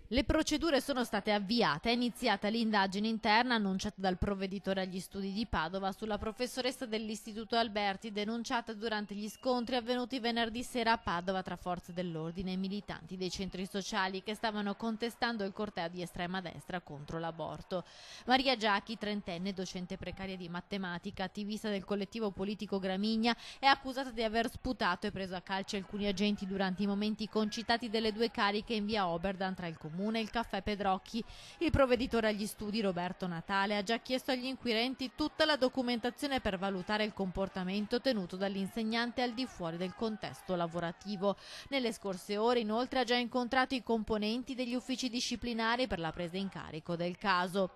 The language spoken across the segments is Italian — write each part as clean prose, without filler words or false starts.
Le procedure sono state avviate, è iniziata l'indagine interna annunciata dal provveditore agli studi di Padova sulla professoressa dell'Istituto Alberti denunciata durante gli scontri avvenuti venerdì sera a Padova tra forze dell'ordine e militanti dei centri sociali che stavano contestando il corteo di estrema destra contro l'aborto. Maria Giachi, trentenne, docente precaria di matematica, attivista del collettivo politico Gramigna, è accusata di aver sputato e preso a calci alcuni agenti durante i momenti concitati delle due cariche in via Oberdan tra il comune e il caffè Pedrocchi. Il provveditore agli studi, Roberto Natale, ha già chiesto agli inquirenti tutta la documentazione per valutare il comportamento tenuto dall'insegnante al di fuori del contesto lavorativo. Nelle scorse ore, inoltre, ha già incontrato i componenti degli uffici disciplinari per la presa in carico del caso.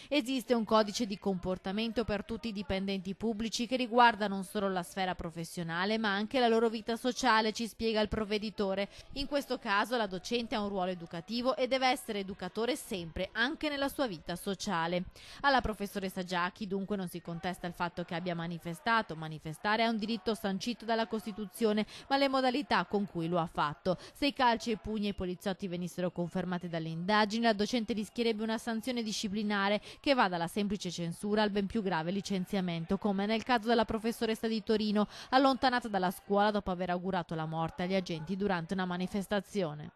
Esiste un codice di comportamento per tutti i dipendenti pubblici che riguarda non solo la sfera professionale ma anche la loro vita sociale, ci spiega il provveditore. In questo caso la docente ha un ruolo educativo e deve essere educatore sempre, anche nella sua vita sociale. Alla professoressa Giachi dunque non si contesta il fatto che abbia manifestato. Manifestare è un diritto sancito dalla Costituzione, ma le modalità con cui lo ha fatto. Se i calci e i pugni ai poliziotti venissero confermati dalle indagini, la docente rischierebbe una sanzione disciplinare che va dalla semplice censura al ben più grave licenziamento, come nel caso della professoressa di Torino, allontanata dalla scuola dopo aver augurato la morte agli agenti durante una manifestazione.